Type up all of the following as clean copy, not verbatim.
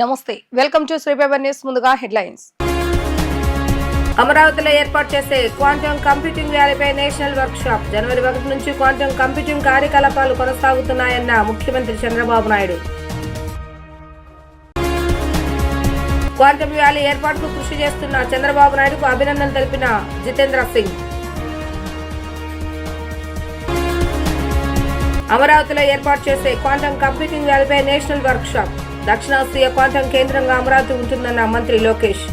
నమస్తే, welcome to Sri paper news. ముందుగా headlines. అమరావతిలో ఏర్పాటు చేసే క్వాంటమ్ కంప్యూటింగ్ ర్యాలీపై నేషనల్ వర్క్ షాప్. జనవరి 1 నుంచి క్వాంటమ్ కంప్యూటింగ్ కార్యకలాపాలు కొనసాగుతున్నాయన్న ముఖ్యమంత్రి చంద్రబాబు నాయుడు. క్వాంటమ్ ర్యాలీ ఏర్పాటుకు కృషి చేస్తున్న చంద్రబాబు నాయుడుకు అభినందనలు తెలిపిన జితేంద్ర సింగ్. అమరావతిలో ఏర్పాటు చేసే క్వాంటమ్ కంప్యూటింగ్ ర్యాలీపై నేషనల్ వర్క్ షాప్. దక్షిణాసియా క్వాంటమ్ కేంద్రంగా అమరావతి ఉంటుందన్న మంత్రి లోకేష్.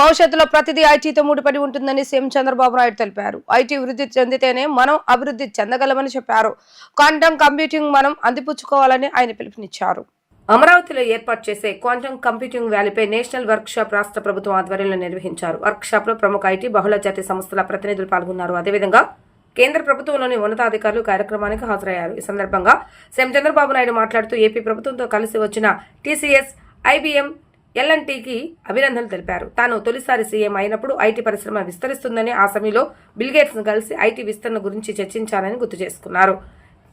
భవిష్యత్తులో ప్రతిదీ ఐటీతో ముడిపడి ఉంటుందని సీఎం చంద్రబాబు నాయుడు తెలిపారు. ఐటీ వృద్ధి చెందితేనే మనం అభివృద్ధి చెందగలమని చెప్పారు. క్వాంటమ్ కంప్యూటింగ్ మనం అందిపుచ్చుకోవాలని ఆయన పిలుపునిచ్చారు. అమరావతిలో ఏర్పాటు చేసే క్వాంటమ్ కంప్యూటింగ్ ర్యాలీపై నేషనల్ వర్క్ షాప్ రాష్ట్ర ప్రభుత్వం ఆధ్వర్యంలో నిర్వహించారు. వర్క్ షాప్ లో ప్రముఖ ఐటీ బహుళజాతి సంస్థల ప్రతినిధులు పాల్గొన్నారు. అదేవిధంగా కేంద్ర ప్రభుత్వంలోని ఉన్నతాధికారులు కార్యక్రమానికి హాజరయ్యారు. ఈ సందర్భంగా సీఎం చంద్రబాబు నాయుడు మాట్లాడుతూ ఏపీ ప్రభుత్వంతో కలిసి వచ్చిన టీసీఎస్, ఐబీఎం, ఎల్ఎన్టీకి అభినందనలు తెలిపారు. తాను తొలిసారి సీఎం అయినప్పుడు ఐటీ పరిశ్రమ విస్తరిస్తుందని, ఆ సమయంలో బిల్ గేట్స్ ను కలిసి ఐటీ విస్తరణ గురించి చర్చించాలని గుర్తు చేసుకున్నారు.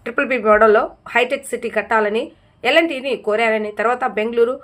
BBB మోడల్లో హైటెక్ సిటీ కట్టాలని ఎల్ఎన్టీని కోరారని, తర్వాత బెంగళూరు,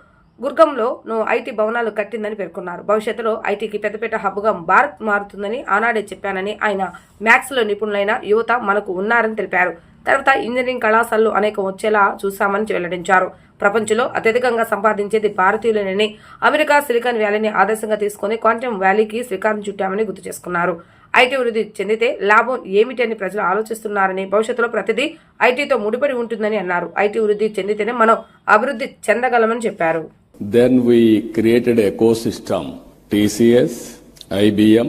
గుర్గంలో ఐటీ భవనాలు కట్టిందని పేర్కొన్నారు. భవిష్యత్తులో ఐటీకి పెద్దపేట హబ్గా భారత్ మారుతుందని ఆనాడే చెప్పానని, ఆయన మ్యాథ్స్ లో నిపుణులైన యువత మనకు ఉన్నారని తెలిపారు. తర్వాత ఇంజనీరింగ్ కళాశాలలు అనేకం వచ్చేలా చూశామని వెల్లడించారు. ప్రపంచంలో అత్యధికంగా సంపాదించేది భారతీయులేనని, అమెరికా సిలికాన్ వ్యాలీని ఆదర్శంగా తీసుకుని క్వాంటమ్ వ్యాలీకి శ్రీకారం చుట్టామని గుర్తు చేసుకున్నారు. ఐటీ వృద్ధి చెందితే లాభం ఏమిటని ప్రజలు ఆలోచిస్తున్నారని, భవిష్యత్తులో ప్రతిదీ ఐటీతో ముడిపడి ఉంటుందని అన్నారు. ఐటీ వృద్ధి చెందితేనే మనం అభివృద్ధి చెందగలమని చెప్పారు. Then we created an ecosystem, TCS, IBM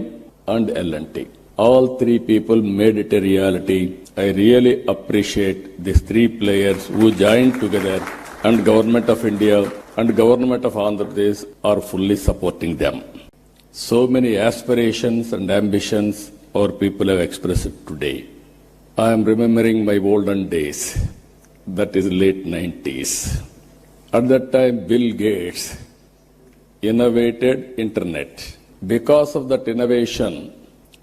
and L&T. All three people made it a reality. I really appreciate these three players who joined together, and Government of India and Government of Andhra Pradesh are fully supporting them. So many aspirations and ambitions our people have expressed today. I am remembering my olden days, that is late 90s. At that time, Bill Gates innovated internet. Because of that innovation,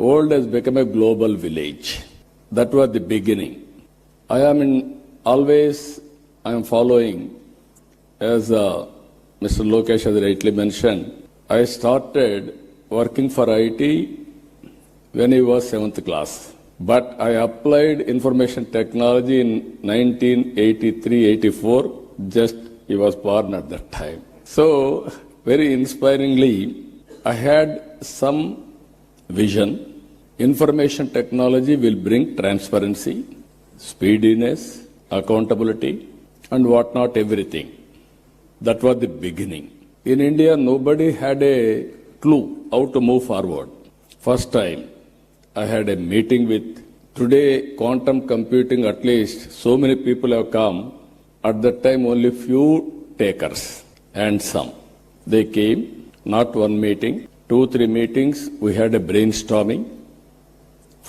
world has become a global village. That was the beginning. I am following, as Mr. Lokesh has rightly mentioned, I started working for IT when I was 7th class. But I applied information technology in 1983-84, just he was born at that time. So, very inspiringly, I had some vision. Information technology will bring transparency, speediness, accountability, and whatnot, everything. That was the beginning. In India, nobody had a clue how to move forward. First time, I had a meeting with, today, quantum computing, at least, so many people have come. At that time, only few takers and some. They came, not one meeting, 2-3 meetings, we had a brainstorming.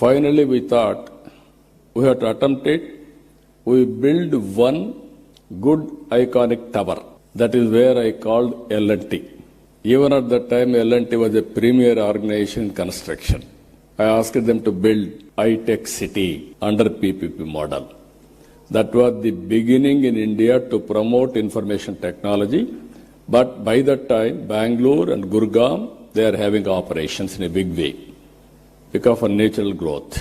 Finally, we thought, we have to attempt it. We build one good iconic tower. That is where I called L&T. Even at that time, L&T was a premier organization in construction. I asked them to build high-tech city under PPP model. That was the beginning in India to promote information technology. But by that time, Bangalore and Gurgaon, they are having operations in a big way because of natural growth.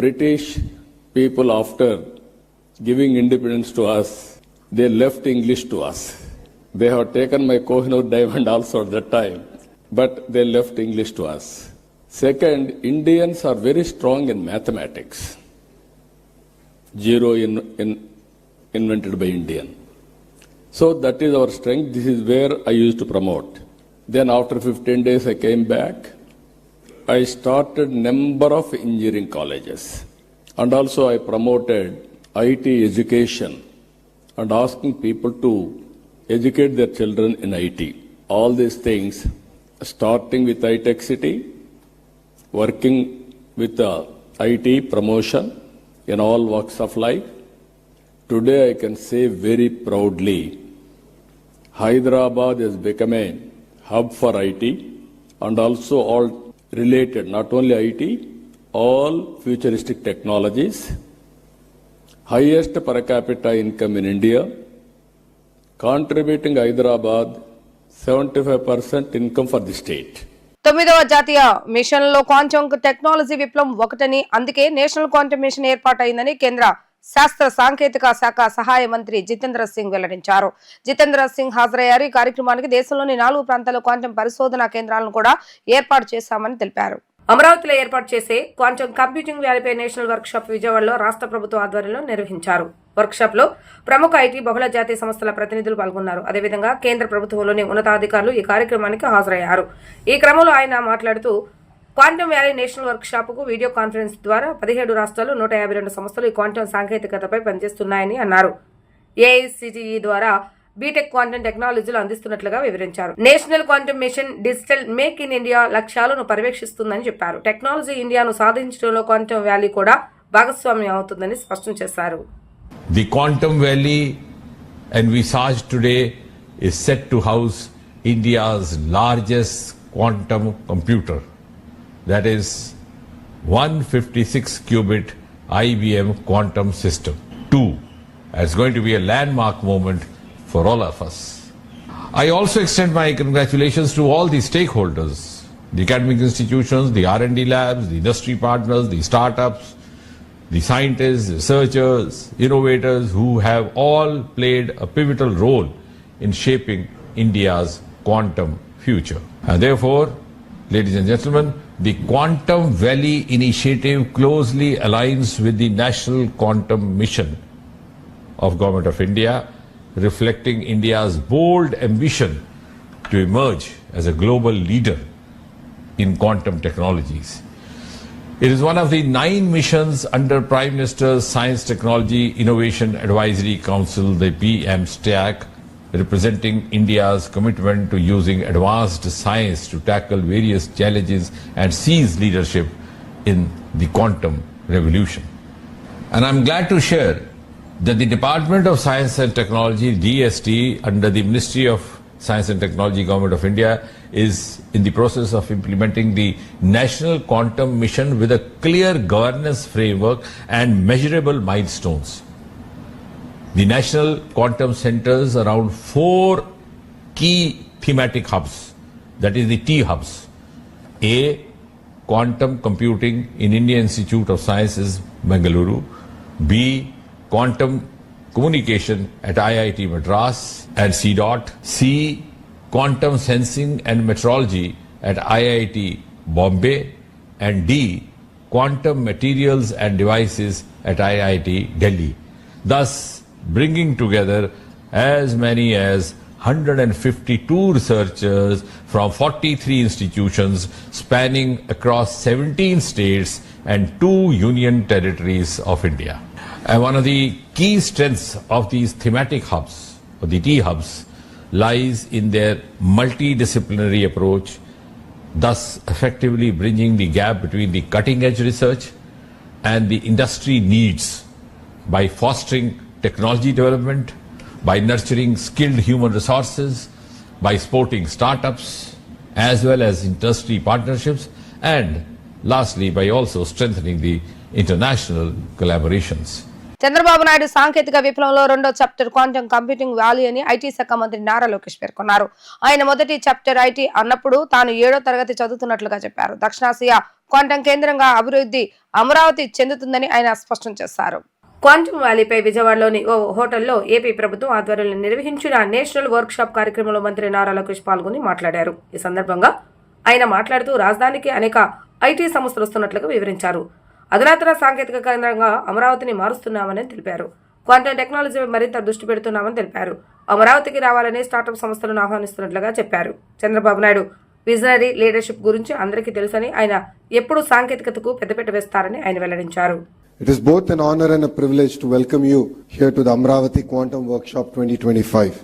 British people, after giving independence to us, they left English to us. They have taken my Kohinoor diamond also at that time, but they left English to us. Second, Indians are very strong in mathematics. Zero invented by Indian. So that is our strength. This is where I used to promote. Then after 15 days I came back. I started number of engineering colleges. And also I promoted IT education and asking people to educate their children in IT. All these things, starting with high-tech city, working with IT promotion in all walks of life. Today I can say very proudly, Hyderabad has become a hub for IT and also all related, not only IT, all futuristic technologies. highest per capita income in India, contributing Hyderabad 75% income for the state. 9వ జాతీయ machine లో quantum technology విప్లవం ఒకటని, అందుకే national quantum machine ఏర్పాటైందని కేంద్ర శాస్త్ర సాంకేతిక శాఖ సహాయ మంత్రి జితేంద్ర సింగ్ వెల్లడించారు. జితేంద్ర సింగ్ హాజరయ్యారు. ఈ కార్యక్రమానికి దేశంలోని 4 ప్రాంతాల్లో క్వాంటం పరిశోధనా కేంద్రాలను కూడా ఏర్పాటు చేశామని తెలిపారు. అమరావతిలో ఏర్పాటు చేసే క్వాంటం కంప్యూటింగ్ వ్యాలీపై నేషనల్ వర్క్ షాప్ విజయవాడలో రాష్ట్ర ప్రభుత్వ ఆధ్వర్యంలో నిర్వహించారు. వర్క్ షాప్ లో ప్రముఖ ఐటీ బహుళ జాతీయ సంస్థల ప్రతినిధులు పాల్గొన్నారు. అదేవిధంగా కేంద్ర ప్రభుత్వంలోని ఉన్నతాధికారులు ఈ కార్యక్రమానికి హాజరయ్యారు. ఈ క్రమంలో ఆయన మాట్లాడుతూ quantum valley national work shop కు వీడియో కాన్ఫరెన్స్ ద్వారా 17 రాష్ట్రాలు 152 సంస్థలు ఈ క్వాంటం సాంకేతికతపై పనిచేస్తున్నాయని అన్నారు. ఏఐసిటిఈ ద్వారా బీటెక్ క్వాంటం టెక్నాలజీలు అందిస్తున్నట్లుగా వివరించారు. National quantum machine digital make in India లక్ష్యాలను పర్యవేక్షిస్తుందని చెప్పారు. టెక్నాలజీ ఇండియాను సాధించడంలో క్వాంటం వ్యాలీ కూడా భాగస్వామ్యం అవుతుందని స్పష్టం చేశారు. The Quantum Valley envisaged today is set to house India's largest quantum computer, that is 156 qubit IBM quantum system. 2. It's going to be a landmark moment for all of us. I also extend my congratulations to all the stakeholders, the academic institutions, the R&D labs, the industry partners, the startups, the scientists, researchers, innovators who have all played a pivotal role in shaping India's quantum future. And therefore, ladies and gentlemen, the Quantum Valley initiative closely aligns with the National Quantum Mission of Government of India, reflecting India's bold ambition to emerge as a global leader in quantum technologies. It is one of the 9 missions under Prime Minister's Science Technology Innovation Advisory Council, the PM-STAC, representing India's commitment to using advanced science to tackle various challenges and seize leadership in the quantum revolution. And I'm glad to share that the Department of Science and Technology, DST, under the Ministry of Science and Technology, Government of India, is in the process of implementing the National Quantum Mission with a clear governance framework and measurable milestones. The National Quantum centers around 4 key thematic hubs, that is the T hubs. A, Quantum Computing in Indian Institute of Sciences, Bengaluru. B, Quantum Communication at IIT Madras and CDOT. C, Quantum Sensing and Metrology at IIT Bombay. And D, Quantum Materials and Devices at IIT Delhi. Thus, bringing together as many as 152 researchers from 43 institutions spanning across 17 states and 2 union territories of India. And one of the key strengths of these thematic hubs, or the T hubs, lies in their multidisciplinary approach, thus effectively bridging the gap between the cutting-edge research and the industry needs by fostering technology development, by nurturing skilled human resources, by supporting startups, as well as industry partnerships, and lastly, by also strengthening the international collaborations. Chandrababu Naidu సాంకేతిక విప్లవంలో 2వ chapter quantum computing valley అని IT శాఖ మంత్రి నారా లోకేష్ పేర్కొన్నారు. ఆయన మొదటి chapter IT అన్నప్పుడు తాను 7వ తరగతి చదువుతున్నట్లుగా చెప్పారు. దక్షిణాసియా క్వాంటం కేంద్రంగా అభివృద్ధి అమరావతి చెందుతుందని ఆయన స్పష్టం చేశారు. క్వాంటం వ్యాలీపై విజయవాడలోని ఓ హోటల్లో ఏపీ ప్రభుత్వం ఆధ్వర్యంలో నిర్వహించిన నేషనల్ వర్క్ షాప్ కార్యక్రమంలో మంత్రి నారా లోకేష్ పాల్గొని మాట్లాడారు. ఈ సందర్భంగా ఆయన మాట్లాడుతూ రాజధానికి అనేక ఐటీ సంస్థలు వస్తున్నట్లుగా వివరించారు. అధునాతన సాంకేతిక కేంద్రంగా అమరావతిని మారుస్తున్నామని తెలిపారు. క్వాంటం టెక్నాలజీపై మరింత దృష్టి పెడుతున్నామని తెలిపారు. అమరావతికి రావాలని స్టార్టప్ సంస్థలను ఆహ్వానిస్తున్నట్లుగా చెప్పారు. చంద్రబాబు నాయుడు విజనరీ లీడర్షిప్ గురించి అందరికీ తెలుసని, ఆయన ఎప్పుడు సాంకేతికతకు పెద్దపీట వేస్తారని ఆయన వెల్లడించారు. It is both an honor and a privilege to welcome you here to the Amravati Quantum Workshop 2025.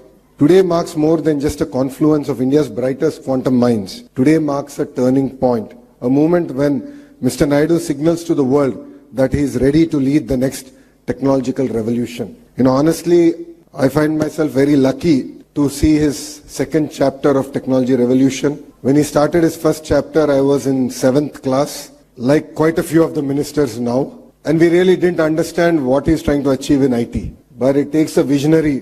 Today marks more than just a confluence of India's brightest quantum minds. Today marks a turning point, a moment when Mr. Naidu signals to the world that he is ready to lead the next technological revolution. Honestly, I find myself very lucky to see his second chapter of technology revolution. When he started his first chapter, I was in 7th class, like quite a few of the ministers now. and we really didn't understand what he's trying to achieve in IT. But it takes a visionary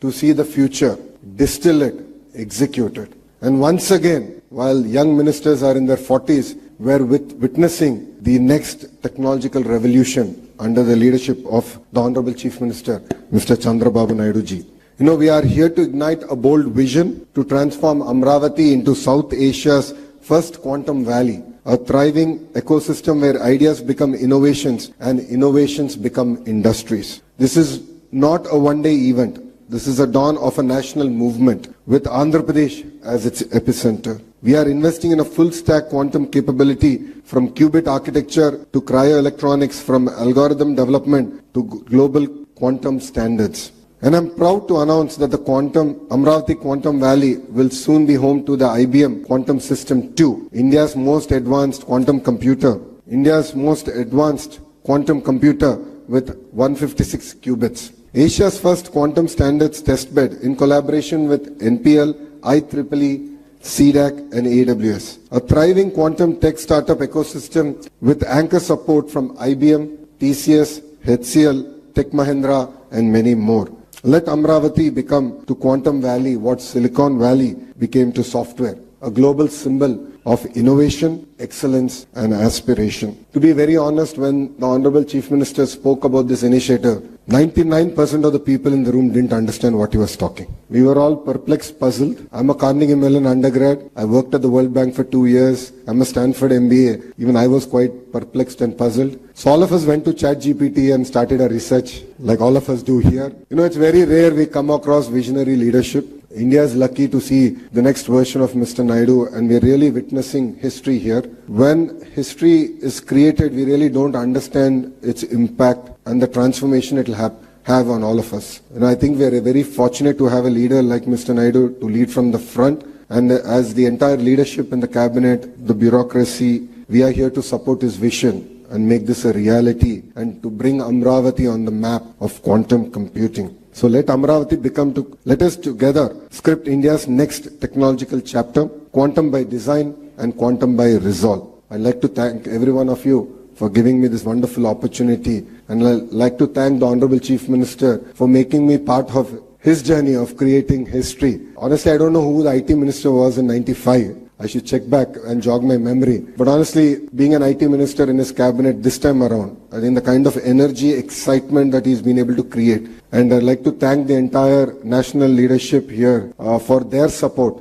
to see the future, distill it, execute it. And once again, while young ministers are in their 40s, we're witnessing the next technological revolution under the leadership of the Honorable Chief Minister, Mr. Chandrababu Naidu ji. You know, we are here to ignite a bold vision to transform Amravati into South Asia's first quantum valley, a thriving ecosystem where ideas become innovations and innovations become industries. This is not a one-day event. This is a dawn of a national movement with Andhra Pradesh as its epicenter. We are investing in a full-stack quantum capability from qubit architecture to cryoelectronics, from algorithm development to global quantum standards. And I'm proud to announce that the Amravati Quantum Valley will soon be home to the IBM Quantum System 2, India's most advanced quantum computer. India's most advanced quantum computer with 156 qubits. Asia's first quantum standards testbed in collaboration with NPL, IEEE, CDAC and AWS. A thriving quantum tech startup ecosystem with anchor support from IBM, TCS, HCL, Tech Mahindra and many more. Let Amravati become to Quantum Valley what Silicon Valley became to software, a global symbol of innovation, excellence and aspiration. To be very honest, when the Honorable Chief Minister spoke about this initiative, 99% of the people in the room didn't understand what he was talking. We were all perplexed, puzzled. I'm a Carnegie Mellon undergrad. I worked at the World Bank for 2 years. I'm a Stanford MBA. Even I was quite perplexed and puzzled. So all of us went to ChatGPT and started our research like all of us do here. You know, it's very rare we come across visionary leadership. India is lucky to see the next version of Mr. Naidu, and we're really witnessing history here. When history is created, we really don't understand its impact and the transformation it will have on all of us. And I think we're very fortunate to have a leader like Mr. Naidu to lead from the front. And as the entire leadership in the cabinet, the bureaucracy, we are here to support his vision and make this a reality and to bring Amravati on the map of quantum computing. So let us together script India's next technological chapter, quantum by design and quantum by resolve. I'd like to thank every one of you for giving me this wonderful opportunity, and I'd like to thank the Honorable Chief Minister for making me part of his journey of creating history. Honestly, I don't know who the IT minister was in 95. I should check back and jog my memory. But honestly, being an IT minister in his cabinet this time around, I think the kind of energy, excitement that he's been able to create. And I'd like to thank the entire national leadership here for their support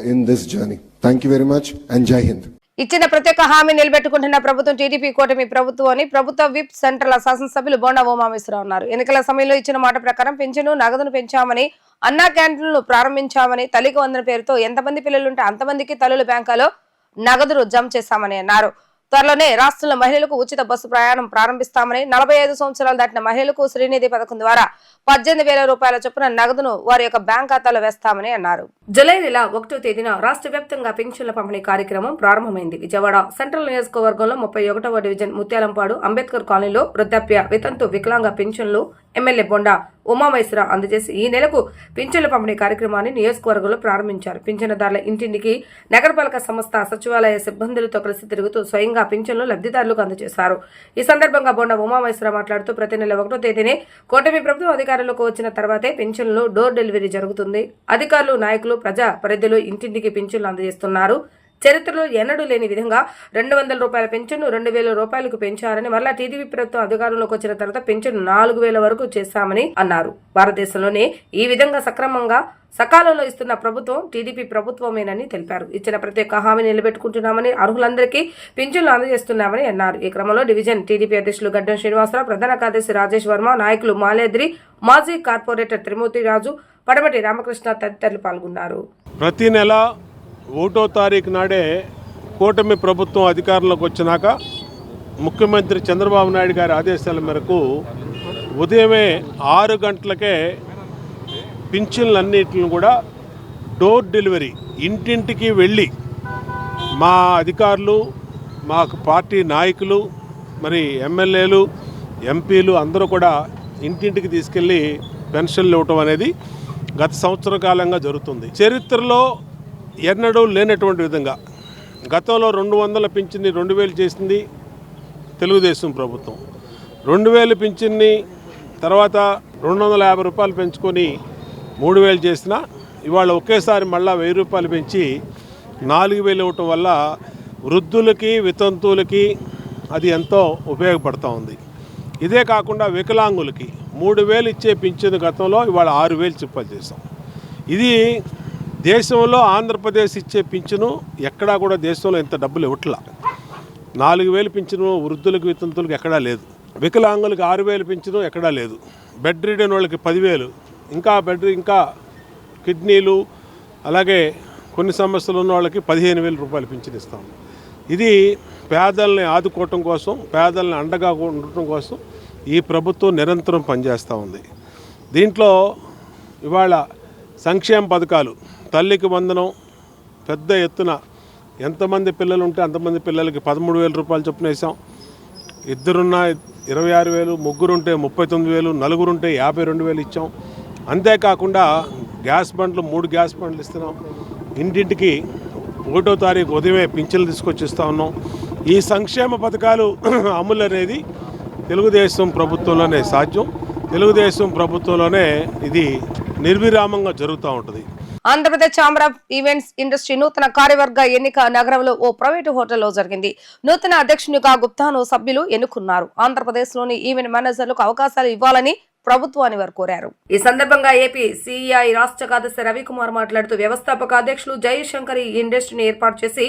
in this journey. Thank you very much and Jai Hind. ఇచ్చిన ప్రత్యేక హామీ నిలబెట్టుకుంటున్న ప్రభుత్వం TDP కూటమి ప్రభుత్వం అని ప్రభుత్వ whip central శాసనసభ్యులు బోండా ఉమామేశ్వరరావు అన్నారు. ఎన్నికల సమయంలో ఇచ్చిన మాట ప్రకారం పెన్షన్ నగదును పెంచామని, అన్నా క్యాంటీన్లు ప్రారంభించామని, తల్లికి వందన పేరుతో ఎంతమంది పిల్లలుంటే అంతమందికి తల్లుల బ్యాంకులో నగదును జమ చేశామని అన్నారు. త్వరలోనే రాష్ట్రంలో మహిళలకు ఉచిత బస్సు ప్రయాణం ప్రారంభిస్తామని, 45 సంవత్సరాలు దాటిన మహిళలకు శ్రీనిధి పథకం ద్వారా 18,000 రూపాయల చొప్పున నగదును వారి యొక్క బ్యాంక్ ఖాతాలో వేస్తామని అన్నారు. జూలై నెల 1వ తేదీన రాష్ట్ర వ్యాప్తంగా పెన్షన్ల పంపిణీ కార్యక్రమం ప్రారంభమైంది. విజయవాడ సెంట్రల్ నియోజకవర్గంలో 31వ డివిజన్ ముత్యాలంపాడు అంబేద్కర్ కాలనీలో వృద్ధాప్య, వితంతు, వికలాంగ పెన్షన్లు ఎమ్మెల్యే బొండా ఉమామేశ్వరరావు అందజేసి ఈ నెలకు పింఛన్ల పంపిణీ కార్యక్రమాన్ని నియోజకవర్గంలో ప్రారంభించారు. పింఛన్దారుల ఇంటింటికి నగరపాలక సంస్థ సచివాలయ సిబ్బందులతో కలిసి తిరుగుతూ స్వయంగా పింఛన్లు లబ్ధిదారులకు అందజేశారు. ఈ సందర్భంగా బొండా ఉమామేశ్వరరావు మాట్లాడుతూ ప్రతి నెల 1వ తేదీనే కూటమి ప్రభుత్వం అధికారంలోకి వచ్చిన తర్వాతే పింఛన్లు డోర్ డెలివరీ జరుగుతుంది. అధికారులు, నాయకులు, ప్రజా ప్రతినిధులు ఇంటింటికి పింఛన్లు అందజేస్తున్నారు. చరిత్రలో ఎన్నడూ లేని విధంగా 200 రూపాయల పెన్షన్ను 2,000 రూపాయలకు పెంచారని, మరలా టీడీపీ ప్రభుత్వం అధికారంలోకి వచ్చిన తర్వాత పెన్షన్ 4,000 వరకు చేశామని అన్నారు. భారతదేశంలోనే ఈ విధంగా సక్రమంగా సకాలంలో ఇస్తున్న ప్రభుత్వం టీడీపీ ప్రభుత్వమేనని తెలిపారు. ఇచ్చిన ప్రత్యేక హామీ నిలబెట్టుకుంటున్నామని, అర్హులందరికీ పింఛన్లు అందజేస్తున్నామని అన్నారు. ఈ క్రమంలో డివిజన్ టీడీపీ అధ్యక్షులు గడ్డం శ్రీనివాసరావు, ప్రధాన కార్యదర్శి రాజేష్ వర్మ, నాయకులు మాలేద్రి, మాజీ కార్పొరేటర్ త్రిమూర్తి రాజు, పడమటి రామకృష్ణ తదితరులు పాల్గొన్నారు. ప్రతి నెల 1వ తారీఖు నాడే కూటమి ప్రభుత్వం అధికారంలోకి వచ్చినాక ముఖ్యమంత్రి చంద్రబాబు నాయుడు గారి ఆదేశాల మేరకు ఉదయమే 6 గంటలకే పింఛన్లన్నిటిని కూడా డోర్ డెలివరీ ఇంటింటికి వెళ్ళి మా అధికారులు, మా పార్టీ నాయకులు, మరి ఎమ్మెల్యేలు, ఎంపీలు అందరూ కూడా ఇంటింటికి తీసుకెళ్ళి పెన్షన్లు ఇవ్వటం అనేది గత సంవత్సర కాలంగా జరుగుతుంది. చరిత్రలో ఎన్నడూ లేనటువంటి విధంగా గతంలో 200 పింఛన్ని 2,000 చేసింది తెలుగుదేశం ప్రభుత్వం. 2000 పింఛన్ని తర్వాత 250 రూపాయలు పెంచుకొని 3000 చేసిన ఇవాళ ఒకేసారి మళ్ళీ 1000 రూపాయలు పెంచి 4000 ఇవ్వటం వల్ల వృద్ధులకి వితంతువులకి అది ఎంతో ఉపయోగపడుతూ ఉంది. ఇదే కాకుండా వికలాంగులకి 3000 ఇచ్చే పింఛను గతంలో ఇవాళ 6000 చెప్పాలి చేసాం. ఇది దేశంలో ఆంధ్రప్రదేశ్ ఇచ్చే పింఛను ఎక్కడా కూడా దేశంలో ఇంత డబ్బులు ఇవ్వట్లా. 4000 పింఛను వృద్ధులకు వితంతులకు ఎక్కడా లేదు. వికలాంగులకు 6000 పింఛను ఎక్కడా లేదు. బెడ్ రిడెన్ వాళ్ళకి 10,000, ఇంకా కిడ్నీలు అలాగే కొన్ని సమస్యలు ఉన్న వాళ్ళకి 15,000 రూపాయలు పింఛను ఇస్తాం. ఇది పేదల్ని ఆదుకోవటం కోసం, పేదల్ని అండగా ఉండటం కోసం ఈ ప్రభుత్వం నిరంతరం పనిచేస్తూ ఉంది. దీంట్లో ఇవాళ సంక్షేమ పథకాలు, తల్లికి వందనం పెద్ద ఎత్తున ఎంతమంది పిల్లలు ఉంటే అంతమంది పిల్లలకి 13,000 రూపాయలు చొప్పున వేసాం. ఇద్దరున్న 26,000, ముగ్గురుంటే 39,000, నలుగురుంటే 52,000 ఇచ్చాం. అంతేకాకుండా గ్యాస్ బండ్లు 3 గ్యాస్ బండ్లు ఇస్తున్నాం. ఇంటింటికి 1వ తారీఖు ఉదయమే పింఛన్లు తీసుకొచ్చి ఇస్తూ ఉన్నాం. ఈ సంక్షేమ పథకాలు అమలు అనేది తెలుగుదేశం ప్రభుత్వంలోనే సాధ్యం. తెలుగుదేశం ప్రభుత్వంలోనే ఇది నిర్విరామంగా జరుగుతూ ఉంటుంది. Andhra Pradesh chamber of events industry నూతన కార్యవర్గ ఎన్నిక నగరంలో ఓ ప్రైవేటు హోటల్లో జరిగింది. నూతన అధ్యక్షునిగా గుప్తాను సభ్యులు ఎన్నుకున్నారు. ఆంధ్రప్రదేశ్ లోని ఈవెంట్ మేనేజర్లకు అవకాశాలు ఇవ్వాలని ప్రభుత్వాన్ని వారు కోరారు. ఈ సందర్భంగా ఏపీ సిఐ రాష్ట్ర కార్యదర్శి రవికుమార్ మాట్లాడుతూ వ్యవస్థాపక అధ్యక్షులు జయశంకర్ ఈ ఇండస్ట్రీని ఏర్పాటు చేసి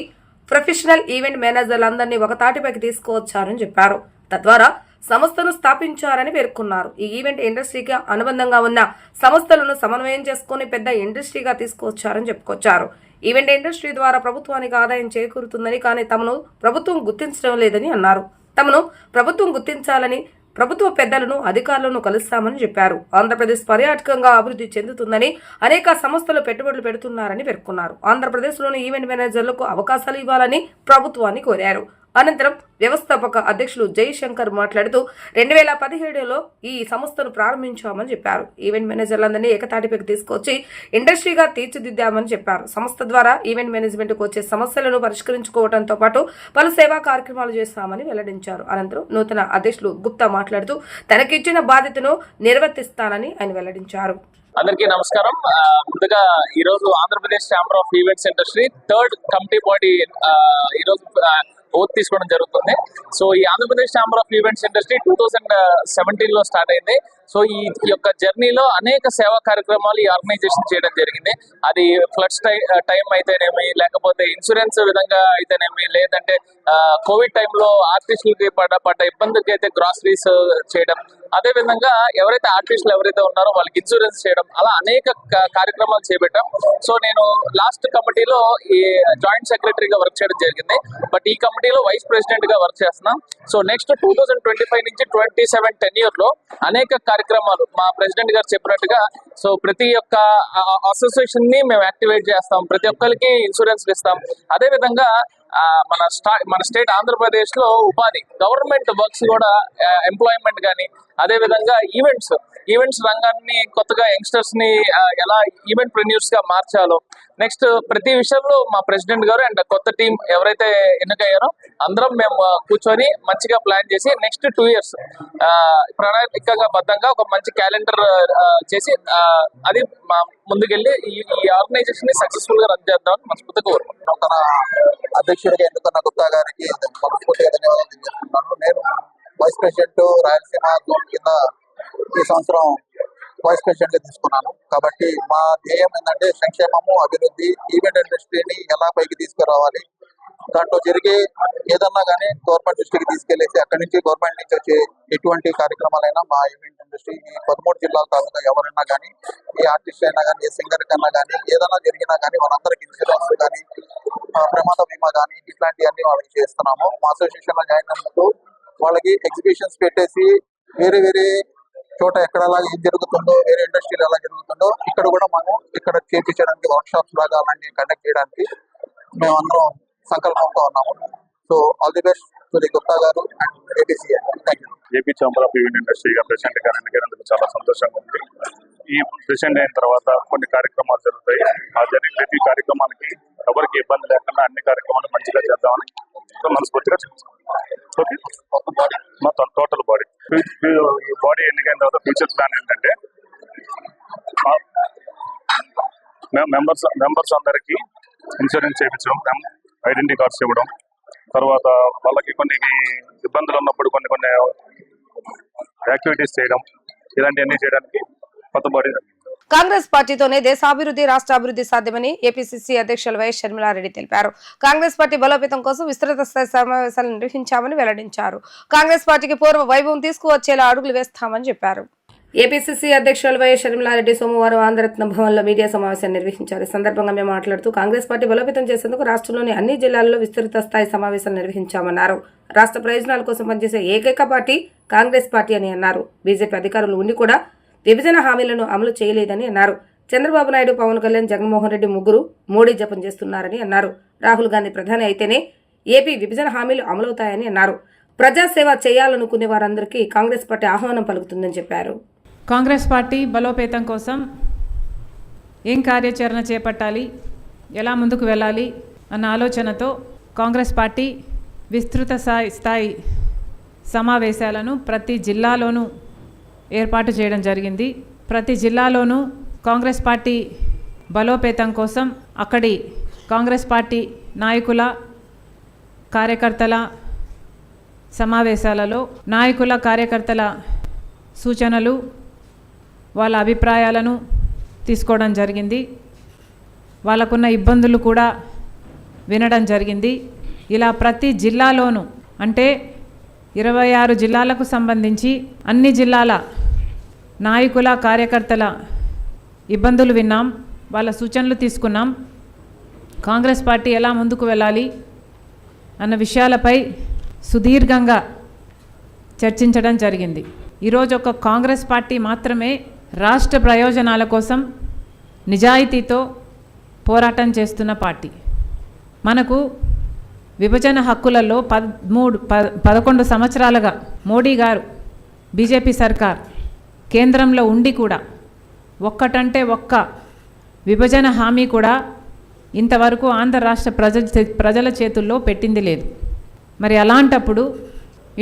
ప్రొఫెషనల్ ఈవెంట్ మేనేజర్లందరినీ ఒక తాటిపైకి తీసుకువచ్చారని చెప్పారు. తద్వారా సంస్థను స్థాపించారని పేర్కొన్నారు. ఈ ఈవెంట్ ఇండస్ట్రీకి అనుబంధంగా ఉన్న సంస్థలను సమన్వయం చేసుకుని పెద్ద ఇండస్ట్రీగా తీసుకువచ్చారని చెప్పుకొచ్చారు. ఈవెంట్ ఇండస్ట్రీ ద్వారా ప్రభుత్వానికి ఆదాయం చేకూరుతుందని, కానీ తమను ప్రభుత్వం గుర్తించడం లేదని అన్నారు. తమను ప్రభుత్వం గుర్తించాలని ప్రభుత్వ పెద్దలను, అధికారులను కలుస్తామని చెప్పారు. ఆంధ్రప్రదేశ్ పర్యాటకంగా అభివృద్ధి చెందుతుందని అనేక సంస్థలు పెట్టుబడులు పెడుతున్నారని పేర్కొన్నారు. ఆంధ్రప్రదేశ్లోని ఈవెంట్ మేనేజర్లకు అవకాశాలు ఇవ్వాలని ప్రభుత్వాన్ని కోరారు. అనంతరం వ్యవస్థాపక అధ్యక్షులు జయశంకర్ మాట్లాడుతూ 2017లో ఈ సంస్థను ప్రారంభించామని చెప్పారు. ఈవెంట్ మేనేజర్లందరినీ ఏకతాటిపైకి తీసుకొచ్చి ఇండస్ట్రీగా తీర్చిదిద్దామని చెప్పారు. సంస్థ ద్వారా ఈవెంట్ మేనేజ్మెంట్కు వచ్చే సమస్యలను పరిష్కరించుకోవడంతో పాటు పలు సేవా కార్యక్రమాలు చేస్తామని వెల్లడించారు. అనంతరం నూతన అధ్యక్షులు గుప్తా మాట్లాడుతూ తనకిచ్చిన బాధ్యతను నిర్వర్తిస్తానని ఆయన వెల్లడించారు. అందరికీ నమస్కారం. ముందుగా ఈరోజు Andhra Pradesh chamber of events industry third committee body ఈరోజు ఓత్ తీసుకోవడం జరుగుతుంది. సో ఈ Andhra Pradesh chamber of events industry 2017లో స్టార్ట్ అయింది. సో ఈ యొక్క జర్నీలో అనేక సేవా కార్యక్రమాలు ఈ ఆర్గనైజేషన్ చేయడం జరిగింది. అది ఫ్లడ్స్ టైం అయితేనేమి, లేకపోతే ఇన్సూరెన్స్ విధంగా అయితేనేమి, లేదంటే కోవిడ్ టైంలో ఆర్టిస్టులకి పడ్డ ఇబ్బందులకి అయితే గ్రాసరీస్ చేయడం, అదే విధంగా ఎవరైతే ఆర్టిస్టులు ఎవరైతే ఉన్నారో వాళ్ళకి ఇన్సూరెన్స్ చేయడం, అలా అనేక కార్యక్రమాలు చేపట్టాం. సో నేను లాస్ట్ కమిటీలో ఈ జాయింట్ సెక్రటరీగా వర్క్ చేయడం జరిగింది. బట్ ఈ కమిటీలో వైస్ ప్రెసిడెంట్ గా వర్క్ చేస్తున్నాం. సో నెక్స్ట్ 2025 నుంచి 27 10 లో అనేక కార్యక్రమాలు మా ప్రెసిడెంట్ గారు చెప్పినట్టుగా, సో ప్రతి ఒక్క అసోసియేషన్ ని మేము యాక్టివేట్ చేస్తాం, ప్రతి ఒక్కరికి ఇన్సూరెన్స్ ఇస్తాం. అదే విధంగా మన స్టేట్ ఆంధ్రప్రదేశ్ లో ఉపాధి, గవర్నమెంట్ వర్క్స్ కూడా ఎంప్లాయ్మెంట్ కానీ, అదే విధంగా ఈవెంట్స్ రంగాన్ని కొత్తగా యంగ్స్టర్స్ ని ఎలా ఈవెంట్ ప్రెన్యూర్స్ గా మార్చాలో, నెక్స్ట్ ప్రతి విషయంలో మా ప్రెసిడెంట్ గారు అండ్ కొత్త టీం ఎవరైతే ఎన్నికయ్యారో అందరం మేము కూర్చొని మంచిగా ప్లాన్ చేసి నెక్స్ట్ 2 years ప్రణాళికగా బద్దంగా ఒక మంచి క్యాలెండర్ చేసి అది ముందుకెళ్ళి ఈ ఆర్గనైజేషన్ ని సక్సెస్ఫుల్ గా రన్ చేద్దామని మనస్ఫూర్తిగా కోరుకుంటున్నాం. తన అధ్యక్షుడిగా ఎన్నుకున్న గుప్తా గారికి మనస్ఫూర్తిగా ధన్యవాదాలు తెలియజేస్తున్నాను. నేను వైస్ ప్రెసిడెంట్ రాయలసీమ జోన్ కింద ఈ సంవత్సరం వైస్ ప్రెసిడెంట్ గా తీసుకున్నాను. కాబట్టి మా ధ్యేయం ఏంటంటే సంక్షేమము, అభివృద్ధి, ఈవెంట్ ఇండస్ట్రీని ఎలా పైకి తీసుకురావాలి, దాంట్లో జరిగే ఏదన్నా కానీ గవర్నమెంట్ దృష్టికి తీసుకెళ్లేసి అక్కడి నుంచి గవర్నమెంట్ నుంచి వచ్చే ఎటువంటి కార్యక్రమాలైనా మా ఈవెంట్ ఇండస్ట్రీ ఈ 13 జిల్లాల తాలూకా ఎవరైనా కానీ, ఏ ఆర్టిస్ట్ అయినా కానీ, ఏ సింగర్ కన్నా కానీ, ఏదైనా జరిగినా కానీ వాళ్ళందరికీ ఇన్సూరెన్స్ కానీ, ప్రమాద బీమా కానీ ఇట్లాంటివన్నీ వాళ్ళకి చేస్తున్నాము. మా అసోసియేషన్ లో జాయిన్ అయినందుకు వాళ్ళకి ఎగ్జిబిషన్స్ పెట్టేసి వేరే చోట ఎక్కడలా ఏం జరుగుతుందో, వేరే ఇండస్ట్రీలో ఎలా జరుగుతుందో ఇక్కడ కూడా మనం ఇక్కడ చేయించడానికి, వర్క్ షాప్స్ లాగా అలాంటివి కండక్ట్ చేయడానికి మేమందరం సంకల్పంతో ఉన్నాము. So all the best to the Gupta garu and APCI. Thank you. AP chamber of event ఇండస్ట్రీగా ప్రెసిడెంట్ గా ఎన్నికైనందుకు చాలా సంతోషంగా ఉంది. ఈ ప్రెసిడెంట్ అయిన తర్వాత కొన్ని కార్యక్రమాలు జరుగుతాయి. ఆ జరిగే ప్రతి కార్యక్రమానికి ఎవరికి ఇబ్బంది లేకుండా అన్ని కార్యక్రమాలు మంచిగా చేద్దామని మనస్ఫూర్తిగా చెప్తాం. ఓకే, మొత్తం టోటల్ బాడీ ఈ బాడీ ఎన్నికైన తర్వాత ఫ్యూచర్ ప్లాన్ ఏంటంటే మెంబర్స్ అందరికీ ఇన్సూరెన్స్ చేయించడం, ఐడెంటిటీ కార్డ్స్ ఇవ్వడం, తర్వాత వాళ్ళకి కొన్ని ఇబ్బందులు ఉన్నప్పుడు కొన్ని యాక్టివిటీస్ చేయడం, ఇలాంటివన్నీ చేయడానికి కొత్త బాడీ. కాంగ్రెస్ పార్టీతోనే దేశాభివృద్ధి, రాష్ట్ర అభివృద్ధి సాధ్యమని ఏపీసీసీ అధ్యక్షులు వైఎస్ షర్మిలారెడ్డి తెలిపారు. కాంగ్రెస్ పార్టీ బలోపేతం కోసం విస్తృత స్థాయి సమావేశాలు నిర్వహించామని వెల్లడించారు. కాంగ్రెస్ పార్టీకి పూర్వ వైభవం తీసుకువచ్చేలా అడుగులు వేస్తామని చెప్పారు. ఏపీసీసీ అధ్యక్షులు వైఎస్ షర్మిలారెడ్డి సోమవారం ఆంధ్రరత్న భవన్లో మీడియా సమావేశాన్ని నిర్వహించారు. ఈ సందర్భంగా మేము మాట్లాడుతూ కాంగ్రెస్ పార్టీ బలోపేతం చేసేందుకు రాష్ట్రంలోని అన్ని జిల్లాల్లో విస్తృత స్థాయి సమావేశాలు నిర్వహించామన్నారు. రాష్ట్ర ప్రయోజనాల కోసం పనిచేసే ఏకైక పార్టీ కాంగ్రెస్ పార్టీ అని అన్నారు. బీజేపీ అధికారులు ఉండి కూడా విభజన హామీలను అమలు చేయలేదని అన్నారు. చంద్రబాబు నాయుడు, పవన్ కళ్యాణ్, జగన్మోహన్ రెడ్డి ముగ్గురు మోడీ జపం చేస్తున్నారని అన్నారు. రాహుల్ గాంధీ ప్రధాని అయితేనే ఏపీ విభజన హామీలు అమలవుతాయని అన్నారు. ప్రజాసేవ చేయాలనుకునే వారందరికీ కాంగ్రెస్ పార్టీ ఆహ్వానం పలుకుతుందని చెప్పారు. కాంగ్రెస్ పార్టీ బలోపేతం కోసం ఏం కార్యాచరణ చేపట్టాలి, ఎలా ముందుకు వెళ్ళాలి అన్న ఆలోచనతో కాంగ్రెస్ పార్టీ విస్తృత స్థాయి సమావేశాలను ప్రతి జిల్లాలోనూ ఏర్పాటు చేయడం జరిగింది. ప్రతి జిల్లాలోనూ కాంగ్రెస్ పార్టీ బలోపేతం కోసం అక్కడి కాంగ్రెస్ పార్టీ నాయకుల, కార్యకర్తల సమావేశాలలో నాయకుల, కార్యకర్తల సూచనలు, వాళ్ళ అభిప్రాయాలను తీసుకోవడం జరిగింది. వాళ్ళకున్న ఇబ్బందులు కూడా వినడం జరిగింది. ఇలా ప్రతి జిల్లాలోనూ, అంటే 26 జిల్లాలకు సంబంధించి అన్ని జిల్లాల నాయకుల, కార్యకర్తల ఇబ్బందులు విన్నాం, వాళ్ళ సూచనలు తీసుకున్నాం. కాంగ్రెస్ పార్టీ ఎలా ముందుకు వెళ్ళాలి అన్న విషయాలపై సుదీర్ఘంగా చర్చించడం జరిగింది. ఈరోజు ఒక కాంగ్రెస్ పార్టీ మాత్రమే రాష్ట్ర ప్రయోజనాల కోసం నిజాయితీతో పోరాటం చేస్తున్న పార్టీ. మనకు విభజన హక్కులలో 11 సంవత్సరాలుగా మోడీ గారు, బీజేపీ సర్కార్ కేంద్రంలో ఉండి కూడా ఒక్కటంటే ఒక్క విభజన హామీ కూడా ఇంతవరకు ఆంధ్ర రాష్ట్ర ప్రజల చేతుల్లో పెట్టింది లేదు. మరి అలాంటప్పుడు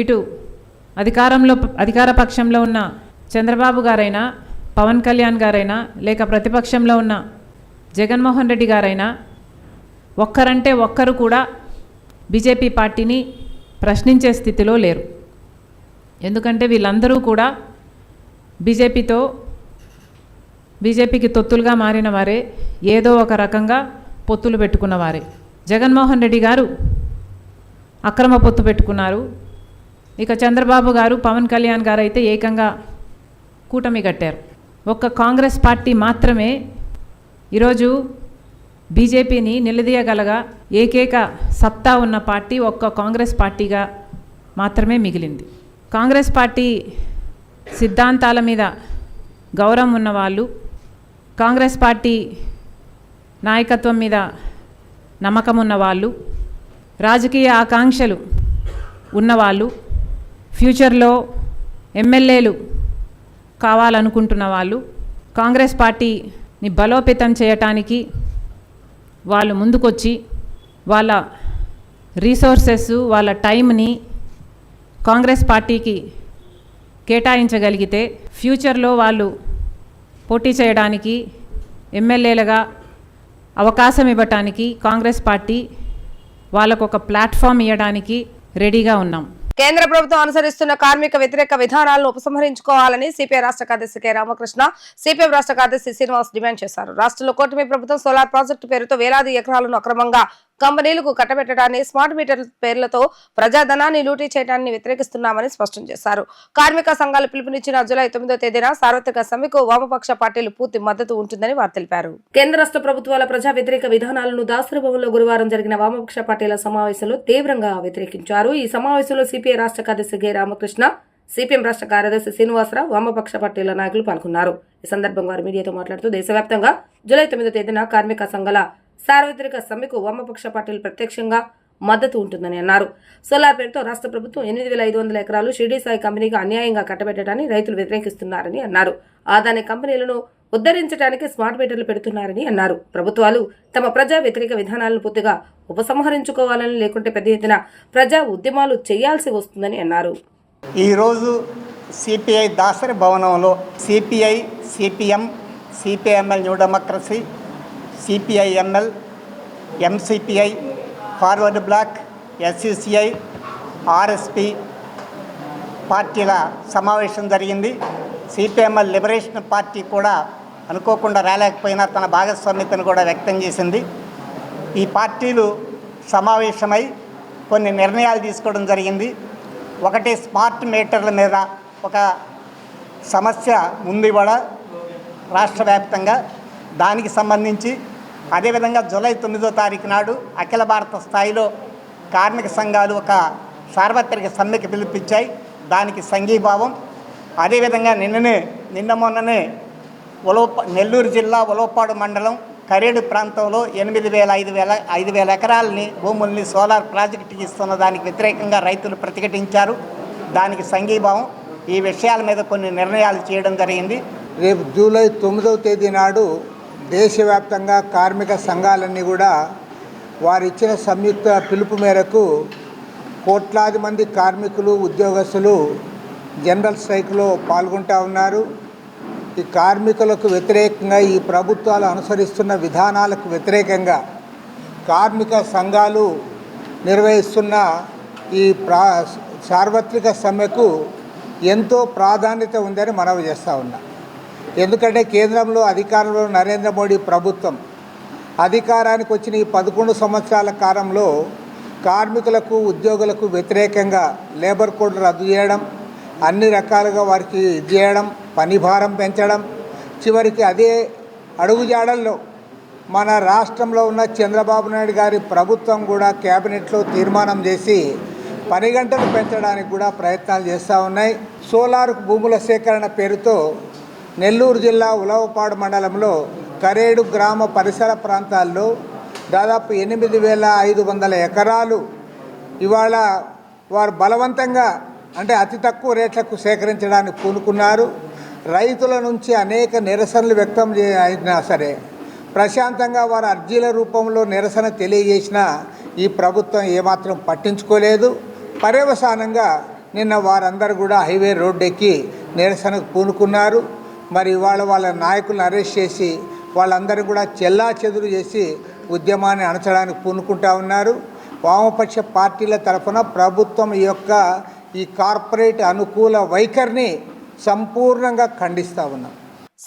ఇటు అధికార పక్షంలో ఉన్న చంద్రబాబు గారైనా, పవన్ కళ్యాణ్ గారైనా, లేక ప్రతిపక్షంలో ఉన్న జగన్మోహన్ రెడ్డి గారైనా ఒక్కరంటే ఒక్కరు కూడా బీజేపీ పార్టీని ప్రశ్నించే స్థితిలో లేరు. ఎందుకంటే వీళ్ళందరూ కూడా బీజేపీకి తొత్తులుగా మారిన వారే, ఏదో ఒక రకంగా పొత్తులు పెట్టుకున్నవారే. జగన్మోహన్ రెడ్డి గారు అక్రమ పొత్తు పెట్టుకున్నారు. ఇక చంద్రబాబు గారు, పవన్ కళ్యాణ్ గారు అయితే ఏకంగా కూటమి కట్టారు. ఒక్క కాంగ్రెస్ పార్టీ మాత్రమే ఈరోజు బీజేపీని నిలదీయగలగా ఏకైక సత్తా ఉన్న పార్టీ ఒక్క కాంగ్రెస్ పార్టీగా మాత్రమే మిగిలింది. కాంగ్రెస్ పార్టీ సిద్ధాంతాల మీద గౌరవం ఉన్నవాళ్ళు, కాంగ్రెస్ పార్టీ నాయకత్వం మీద నమ్మకం ఉన్నవాళ్ళు, రాజకీయ ఆకాంక్షలు ఉన్నవాళ్ళు, ఫ్యూచర్లో ఎమ్మెల్యేలు కావాలనుకుంటున్న వాళ్ళు, కాంగ్రెస్ పార్టీని బలోపేతం చేయటానికి వాళ్ళు ముందుకొచ్చి వాళ్ళ రీసోర్సెస్, వాళ్ళ టైంని కాంగ్రెస్ పార్టీకి కేటాయించగలిగితే ఫ్యూచర్లో వాళ్ళు పోటీ చేయడానికి, ఎమ్మెల్యేలుగా అవకాశం ఇవ్వటానికి కాంగ్రెస్ పార్టీ వాళ్ళకు ఒక ప్లాట్ఫామ్ ఇవ్వడానికి రెడీగా ఉన్నాం. కేంద్ర ప్రభుత్వం అనుసరిస్తున్న కార్మిక వ్యతిరేక విధానాలను ఉపసంహరించుకోవాలని సిపిఐ రాష్ట్ర కార్యదర్శి కె రామకృష్ణ, సిపిఎం రాష్ట్ర కార్యదర్శి శ్రీనివాస్ డిమాండ్ చేశారు. రాష్ట్రంలో కూటమి ప్రభుత్వం సోలార్ ప్రాజెక్టు పేరుతో వేలాది ఎకరాలను అక్రమంగా కంపెనీలకు కట్టబెట్టడాన్ని, స్మార్ట్ మీటర్ల పేర్లతో ప్రజాధనాన్ని లూటీ చేయడాన్ని వ్యతిరేకిస్తున్నామని స్పష్టం చేశారు. కార్మిక సంఘాలు పిలుపునిచ్చిన జూలై 9వ తేదీన సార్వత్రిక సమ్మెకు వామపక్ష పార్టీలు పూర్తి మద్దతు ఉంటుందని వారు తెలిపారు. కేంద్ర రాష్ట్ర ప్రభుత్వాల ప్రజా వ్యతిరేక విధానాలను దాసరి భవన్లో గురువారం జరిగిన వామపక్ష పార్టీల సమావేశంలో తీవ్రంగా వ్యతిరేకించారు. ఈ సమావేశంలో సిపిఐ రాష్ట్ర కార్యదర్శి కె రామకృష్ణ, సిపిఎం రాష్ట్ర కార్యదర్శి శ్రీనివాసరావు, వామపక్ష పార్టీల నాయకులు పాల్గొన్నారు. ఈ సందర్భంగా వారు మీడియాతో మాట్లాడుతూ దేశవ్యాప్తంగా జూలై 9వ తేదీన కార్మిక సంఘాల సార్వత్రిక సమ్మెకు వామపక్ష పార్టీలు ప్రత్యక్షంగా మద్దతు ఉంటుందని అన్నారు. సోలార్ పేరుతో రాష్ట్ర ప్రభుత్వం 8,500 ఎకరాలు షిరిడి సాయి కంపెనీకి అన్యాయంగా కట్టబెట్టడాన్ని రైతులు వ్యతిరేకిస్తున్నారని అన్నారు. ఆదాని కంపెనీలను ఉద్ధరించడానికి స్మార్ట్ మీటర్లు పెడుతున్నారని అన్నారు. ప్రభుత్వాలు తమ ప్రజా వ్యతిరేక విధానాలను పూర్తిగా ఉపసంహరించుకోవాలని, లేకుంటే పెద్ద ఎత్తున ప్రజా ఉద్యమాలు చేయాల్సి వస్తుందని అన్నారు. ఈరోజు సిపిఐ దాసరి భవనంలో CPI, CPM, CPML new democracy, CPIML, MCPI, forward bloc, SUCI, RSP పార్టీల సమావేశం జరిగింది. సిపిఎంఎల్ లిబరేషన్ పార్టీ కూడా అనుకోకుండా రాలేకపోయినా తన భాగస్వామ్యతను కూడా వ్యక్తం చేసింది. ఈ పార్టీలు సమావేశమై కొన్ని నిర్ణయాలు తీసుకోవడం జరిగింది. ఒకటి, స్మార్ట్ మీటర్ల మీద ఒక సమస్య ఉంది ఇవాళ రాష్ట్ర వ్యాప్తంగా. దానికి సంబంధించి అదేవిధంగా జూలై 9వ తారీఖు నాడు అఖిల భారత స్థాయిలో కార్మిక సంఘాలు ఒక సార్వత్రిక సమ్మెకి పిలుపునిచ్చాయి. దానికి సంఘీభావం. అదేవిధంగా నిన్న మొన్ననే నెల్లూరు జిల్లా ఉలవపాడు మండలం కరేడు ప్రాంతంలో 5,000 ఎకరాలని భూముల్ని సోలార్ ప్రాజెక్టుకి ఇస్తున్న దానికి వ్యతిరేకంగా రైతులు ప్రతిఘటించారు. దానికి సంఘీభావం. ఈ విషయాల మీద కొన్ని నిర్ణయాలు చేయడం జరిగింది. రేపు జూలై 9వ తేదీ నాడు దేశవ్యాప్తంగా కార్మిక సంఘాలన్నీ కూడా వారిచ్చిన సంయుక్త పిలుపు మేరకు కోట్లాది మంది కార్మికులు, ఉద్యోగస్తులు జనరల్ స్ట్రైక్లో పాల్గొంటూ ఉన్నారు. ఈ కార్మికులకు వ్యతిరేకంగా, ఈ ప్రభుత్వాలు అనుసరిస్తున్న విధానాలకు వ్యతిరేకంగా కార్మిక సంఘాలు నిర్వహిస్తున్న ఈ సార్వత్రిక సమ్మెకు ఎంతో ప్రాధాన్యత ఉందని మనవి చేస్తూ ఉన్నా. ఎందుకంటే కేంద్రంలో అధికారంలో నరేంద్ర మోడీ ప్రభుత్వం అధికారానికి వచ్చిన ఈ 11 సంవత్సరాల కాలంలో కార్మికులకు, ఉద్యోగులకు వ్యతిరేకంగా లేబర్ కోడ్ రద్దు చేయడం, అన్ని రకాలుగా వారికి ఇది చేయడం, పని భారం పెంచడం, చివరికి అదే అడుగుజాడల్లో మన రాష్ట్రంలో ఉన్న చంద్రబాబు నాయుడు గారి ప్రభుత్వం కూడా కేబినెట్లో తీర్మానం చేసి పని గంటలు పెంచడానికి కూడా ప్రయత్నాలు చేస్తూ ఉన్నాయి. సోలార్ భూముల సేకరణ పేరుతో నెల్లూరు జిల్లా ఉలవపాడు మండలంలో కరేడు గ్రామ పరిసర ప్రాంతాల్లో దాదాపు 8,500 ఎకరాలు ఇవాళ వారు బలవంతంగా, అంటే అతి తక్కువ రేట్లకు సేకరించడానికి పూనుకున్నారు. రైతుల నుంచి అనేక నిరసనలు వ్యక్తం అయినా సరే ప్రశాంతంగా వారు అర్జీల రూపంలో నిరసన తెలియజేసినా ఈ ప్రభుత్వం ఏమాత్రం పట్టించుకోలేదు. పర్యవసానంగా నిన్న వారందరూ కూడా హైవే రోడ్డు ఎక్కి నిరసనకు పూనుకున్నారు. మరి ఇవాళ వాళ్ళ నాయకులను అరెస్ట్ చేసి వాళ్ళందరూ కూడా చెల్లాచెదురు చేసి ఉద్యమాన్ని అణచడానికి పూనుకుంటా ఉన్నారు. వామపక్ష పార్టీల తరఫున ప్రభుత్వం యొక్క ఈ కార్పొరేట్ అనుకూల వైఖరిని సంపూర్ణంగా ఖండిస్తూ ఉన్నాం.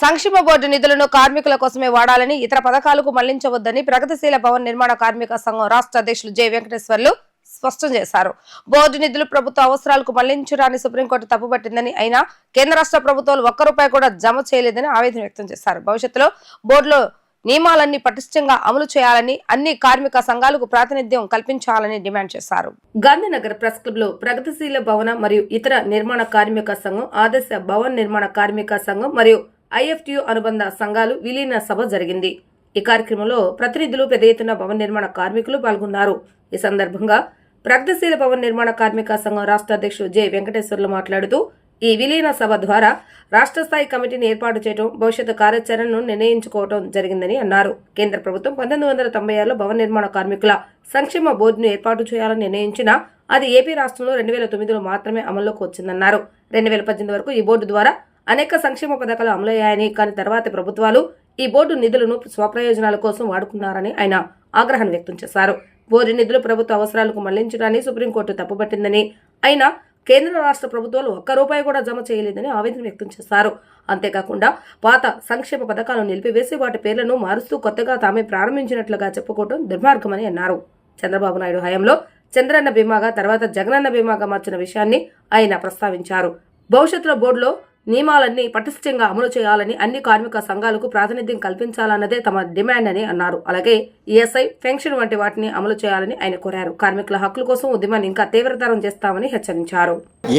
సంక్షేమ బోర్డు నిధులను కార్మికుల కోసమే వాడాలని, ఇతర పథకాలకు మళ్లించవద్దని ప్రగతిశీల భవన్ నిర్మాణ కార్మిక సంఘం రాష్ట్ర అధ్యక్షులు జె వెంకటేశ్వర్లు స్పష్టం చేశారు. బోర్డు నిధులు ప్రభుత్వ అవసరాలకు మళ్లించడాన్ని సుప్రీంకోర్టు తప్పుపట్టిందని, అయినా కేంద్ర రాష్ట్ర ప్రభుత్వాలు ₹1 కూడా జమ చేయలేదని ఆవేదన వ్యక్తం చేశారు. భవిష్యత్తులో బోర్డులో నియమాలన్నీ పటిష్టంగా అమలు చేయాలని, అన్ని కార్మిక సంఘాలకు ప్రాతినిధ్యం కల్పించాలని డిమాండ్ చేశారు. గాంధీనగర్ ప్రెస్ క్లబ్ లో ప్రగతిశీల భవన మరియు ఇతర నిర్మాణ కార్మిక సంఘం, ఆదర్శ భవన్ నిర్మాణ కార్మిక సంఘం మరియు IFTU అనుబంధ సంఘాలు విలీన సభ జరిగింది. ఈ కార్యక్రమంలో ప్రతినిధులు, పెద్ద ఎత్తున భవన నిర్మాణ కార్మికులు పాల్గొన్నారు. ఈ సందర్భంగా ప్రగతిశీల భవన నిర్మాణ కార్మిక సంఘం రాష్ట్ర అధ్యక్షుడు జె వెంకటేశ్వర్లు మాట్లాడుతూ, ఈ విలీన సభ ద్వారా రాష్ట్ర స్థాయి కమిటీని ఏర్పాటు చేయడం, భవిష్యత్తు కార్యాచరణను నిర్ణయించుకోవడం జరిగిందని అన్నారు. కేంద్ర ప్రభుత్వం 1996లో భవన నిర్మాణ కార్మికుల సంక్షేమ బోర్డును ఏర్పాటు చేయాలని నిర్ణయించినా అది ఏపీ రాష్ట్రంలో 2009లో మాత్రమే అమల్లోకి వచ్చిందన్నారు. 2018 వరకు ఈ బోర్డు ద్వారా అనేక సంక్షేమ పథకాలు అమలయ్యాయని, కానీ తర్వాతి ప్రభుత్వాలు ఈ బోర్డు నిధులను స్వప్రయోజనాల కోసం వాడుకున్నారని ఆయన ఆగ్రహం వ్యక్తం చేశారు. బోర్డు నిధులు ప్రభుత్వ అవసరాలకు మళ్లించడాన్ని సుప్రీంకోర్టు తప్పుపట్టిందని, అయినా కేంద్ర రాష్ట్ర ప్రభుత్వాలు ₹1 కూడా జమ చేయలేదని ఆవేదన వ్యక్తం చేశారు. అంతేకాకుండా పాత సంక్షేమ పథకాలను నిలిపివేసి వాటి పేర్లను మారుస్తూ కొత్తగా తామే ప్రారంభించినట్లుగా చెప్పుకోవడం దుర్మార్గమని అన్నారు. చంద్రబాబు నాయుడు హయాంలో చంద్రన్న బీమాగా, తర్వాత జగనన్న బీమాగా మార్చిన విషయాన్ని ఆయన ప్రస్తావించారు. భవిష్యత్తులో బోర్డులో నియమాలన్నీ పటిష్టంగా అమలు చేయాలని, అన్ని కార్మిక సంఘాలకు ప్రాతినిధ్యం కల్పించాలన్నదే తమ డిమాండ్ అని అన్నారు. అలాగే ESI, పెన్షన్ వంటి వాటిని అమలు చేయాలని ఆయన కోరారు. కార్మికుల హక్కుల కోసం ఉద్యమాన్ని ఇంకా తీవ్రతరం చేస్తామని హెచ్చరించారు.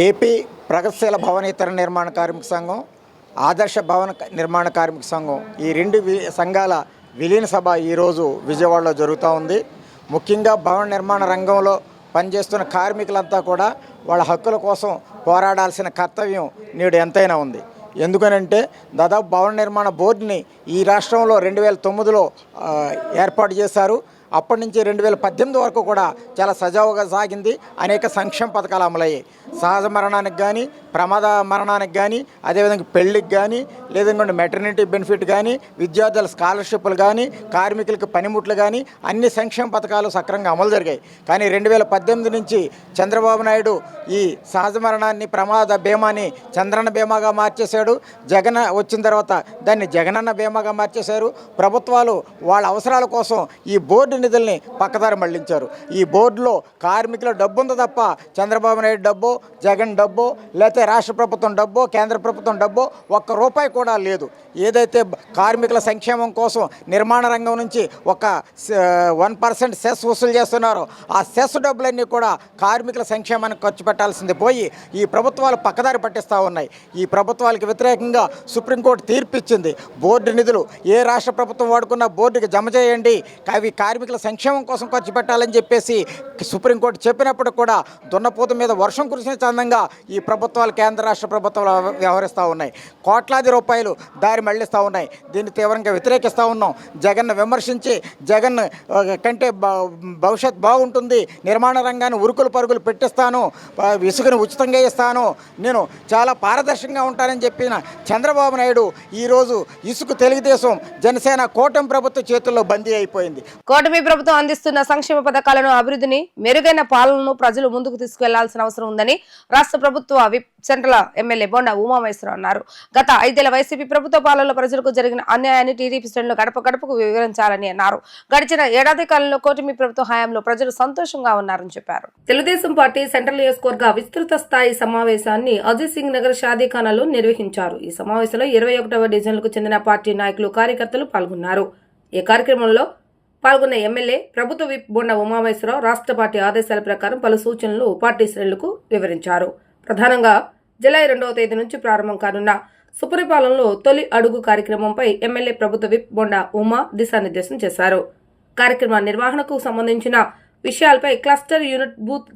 ఏపీ ప్రగతిశీల భవనేతర నిర్మాణ కార్మిక సంఘం, ఆదర్శ భవన నిర్మాణ కార్మిక సంఘం, ఈ రెండు సంఘాల విలీన సభ ఈరోజు విజయవాడలో జరుగుతూ ఉంది. ముఖ్యంగా భవన నిర్మాణ రంగంలో పనిచేస్తున్న కార్మికులంతా కూడా వాళ్ళ హక్కుల కోసం పోరాడాల్సిన కర్తవ్యం నేడు ఎంతైనా ఉంది. ఎందుకనంటే దాదాపు భవన నిర్మాణ బోర్డుని ఈ రాష్ట్రంలో 2009లో ఏర్పాటు చేశారు. అప్పటి నుంచి 2018 వరకు కూడా చాలా సజావుగా సాగింది. అనేక సంక్షేమ పథకాలు అమలయ్యాయి. సహజ మరణానికి కానీ, ప్రమాద మరణానికి కానీ, అదేవిధంగా పెళ్లికి కానీ, లేదంటే మెటర్నిటీ బెనిఫిట్ కానీ, విద్యార్థుల స్కాలర్షిప్లు కానీ, కార్మికులకు పనిముట్లు కానీ అన్ని సంక్షేమ పథకాలు సక్రమంగా అమలు జరిగాయి. కానీ 2018 నుంచి చంద్రబాబు నాయుడు ఈ సహజ మరణాన్ని, ప్రమాద బీమాని చంద్రన్న బీమాగా మార్చేశాడు. జగన్ వచ్చిన తర్వాత దాన్ని జగనన్న బీమాగా మార్చేశారు. ప్రభుత్వాలు వాళ్ళ అవసరాల కోసం ఈ బోర్డు నిధుల్ని పక్కదారి మళ్లించారు. ఈ బోర్డులో కార్మికుల డబ్బు ఉంది తప్ప చంద్రబాబు నాయుడు డబ్బు, జగన్ డబ్బు, లేకపోతే రాష్ట్ర ప్రభుత్వం డబ్బు, కేంద్ర ప్రభుత్వం డబ్బు ఒక్క రూపాయి కూడా లేదు. ఏదైతే కార్మికుల సంక్షేమం కోసం నిర్మాణ రంగం నుంచి ఒక 1% సెస్ వసూలు చేస్తున్నారో ఆ సెస్ డబ్బులన్నీ కూడా కార్మికుల సంక్షేమానికి ఖర్చు పెట్టాల్సింది పోయి ఈ ప్రభుత్వాలు పక్కదారి పట్టిస్తూ ఉన్నాయి. ఈ ప్రభుత్వాలకు వ్యతిరేకంగా సుప్రీంకోర్టు తీర్పు ఇచ్చింది. బోర్డు నిధులు ఏ రాష్ట్ర ప్రభుత్వం వాడుకున్న బోర్డుకి జమ చేయండి, అవి కార్మికుల సంక్షేమం కోసం ఖర్చు పెట్టాలని చెప్పేసి సుప్రీంకోర్టు చెప్పినప్పుడు కూడా దున్నపోతు మీద వర్షం కురిసిన చందంగా ఈ ప్రభుత్వాలు, కేంద్ర రాష్ట్ర ప్రభుత్వాలు వ్యవహరిస్తూ ఉన్నాయి. కోట్లాది రూపాయలు దారి మళ్లిస్తూ ఉన్నాయి. దీన్ని తీవ్రంగా వ్యతిరేకిస్తూ ఉన్నాం. జగన్ను విమర్శించి జగన్ కంటే భవిష్యత్ బాగుంటుంది, నిర్మాణ రంగాన్ని ఉరుకులు పరుగులు పెట్టిస్తాను, ఇసుకను ఉచితంగా ఇస్తాను, నేను చాలా పారదర్శకంగా ఉంటానని చెప్పిన చంద్రబాబు నాయుడు ఈరోజు ఇసుక తెలుగుదేశం జనసేన కూటమి ప్రభుత్వ చేతుల్లో బందీ అయిపోయింది. కూటమి ప్రభుత్వం అందిస్తున్న సంక్షేమ పథకాలను, అభివృద్ధిని, మెరుగైన పాలనను ప్రజలు ముందుకు తీసుకెళ్లాల్సిన అవసరం ఉందని రాష్ట్ర ప్రభుత్వ whip central MLA Bonda Umamaheswararao అన్నారు. గత 5 ఏళ్ల వైసీపీ ప్రభుత్వ పాలనలో ప్రజలకు జరిగిన అన్యాయాన్ని టీడీపీ శ్రేణులు గడప గడపకు వివరించాలని అన్నారు. గడిచిన ఏడాది కాలంలో కూటమి ప్రభుత్వ హయాంలో ప్రజలు సంతోషంగా ఉన్నారని చెప్పారు. తెలుగుదేశం పార్టీ సెంట్రల్ నియోజకవర్గ విస్తృత స్థాయి సమావేశాన్ని అజిత్ సింగ్ నగర్ షాదీఖానాలో నిర్వహించారు. ఈ సమావేశంలో 21వ డివిజన్లకు చెందిన పార్టీ నాయకులు, కార్యకర్తలు పాల్గొన్నారు. ఈ కార్యక్రమంలో పాల్గొన్న ఎమ్మెల్యే ప్రభుత్వ విప్ బొండా ఉమామహేశ్వరరావు రాష్ట్ర పార్టీ ఆదేశాల ప్రకారం పలు సూచనలు పార్టీ శ్రేణులకు వివరించారు. ప్రధానంగా జూలై 2వ తేదీ నుంచి ప్రారంభం కానున్న సుపరిపాలనలో తొలి అడుగు కార్యక్రమంపై ఎమ్మెల్యే ప్రభుత్వ విప్ బొండా ఉమా దిశానిర్దేశం చేశారు. కార్యక్రమ నిర్వహణకు సంబంధించిన విషయాలపై క్లస్టర్ యూనిట్ బూత్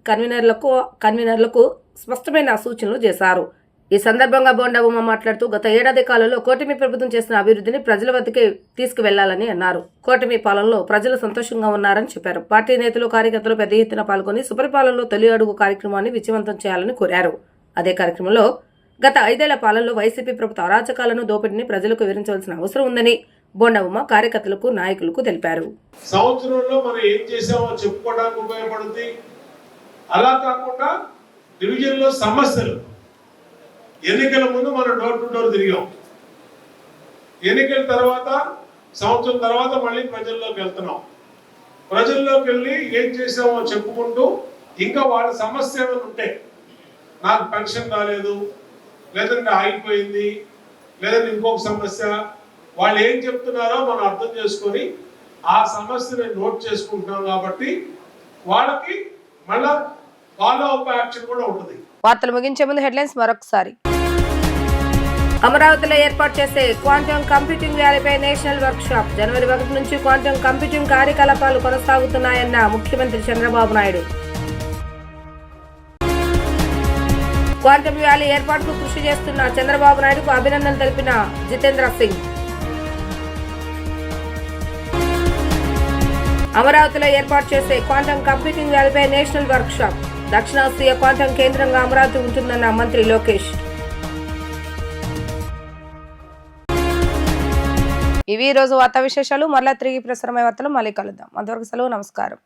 కన్వీనర్లకు స్పష్టమైన సూచనలు చేశారు. ఈ సందర్భంగా బొండా ఉమా మాట్లాడుతూ గత ఏడాది కాలంలో కూటమి ప్రభుత్వం చేసిన అభివృద్ధిని ప్రజల వద్దకే తీసుకువెళ్లాలని అన్నారు. కూటమి పాలనలో ప్రజలు సంతోషంగా ఉన్నారని చెప్పారు. పార్టీ నేతలు, కార్యకర్తలు పెద్ద ఎత్తున పాల్గొని సుపరిపాలనలో తొలి అడుగు కార్యక్రమాన్ని విజయవంతం చేయాలని కోరారు. అదే కార్యక్రమంలో గత 5 ఏళ్ల పాలనలో వైసీపీ ప్రభుత్వ అరాచకాలను, దోపిడీని ప్రజలకు వివరించవలసిన అవసరం ఉందని బొండా ఉమా కార్యకర్తలకు, నాయకులకు తెలిపారు. సంవత్సరంలో మనం ఏం చేసామో చెప్పుకోవడానికి ఉపయోగపడుతుంది. అలా కాకుండా డివిజన్లో సమస్యలు, ఎన్నికల ముందు మనం డోర్ టు డోర్ తిరిగాం. ఎన్నికల తర్వాత సంవత్సరం తర్వాత మళ్ళీ ప్రజల్లోకి వెళ్తున్నాం. ప్రజల్లోకి వెళ్ళి ఏం చేసామో చెప్పుకుంటూ ఇంకా వాళ్ళ సమస్య ఏమైనా ఉంటే, నాకు పెన్షన్ రాలేదు, లేదంటే ఆగిపోయింది, లేదంటే ఇంకొక సమస్య, వాళ్ళు ఏం చెప్తున్నారో మనం అర్థం చేసుకొని ఆ సమస్యని నోట్ చేసుకుంటున్నాం. కాబట్టి వాళ్ళకి మళ్ళా ఫాలో అప్ యాక్షన్ కూడా ఉంటుంది. వార్తలు ముగించే ముందు హెడ్లైన్స్ మరొకసారి. అమరావతిలో ఏర్పాటు చేసే క్వాంటమ్ కంప్యూటింగ్ ర్యాలీపై నేషనల్ వర్క్ షాప్. జనవరి 1 నుంచి క్వాంటమ్ కంప్యూటింగ్ కార్యకలాపాలు కొనసాగుతున్నాయన్న ముఖ్యమంత్రి చంద్రబాబు నాయుడు. క్వాంటమ్ వ్యాలీ ఏర్పాటుకు కృషి చేస్తున్న చంద్రబాబు నాయుడుకు అభినందనలు తెలిపిన జితేంద్ర సింగ్. అమరావతిలో ఏర్పాటు చేసే క్వాంటమ్ కంప్యూటింగ్ ర్యాలీపై నేషనల్ వర్క్ షాప్. దక్షిణాసియా క్వాంటమ్ కేంద్రంగా అమరావతి ఉంటుందన్న మంత్రి లోకేష్. ఇవి ఈ రోజు వార్తా విశేషాలు. మరలా తిరిగి ప్రసారమయ్యే వార్తలు మళ్ళీ కలుద్దాం. అంతవరకు సెలవు, నమస్కారం.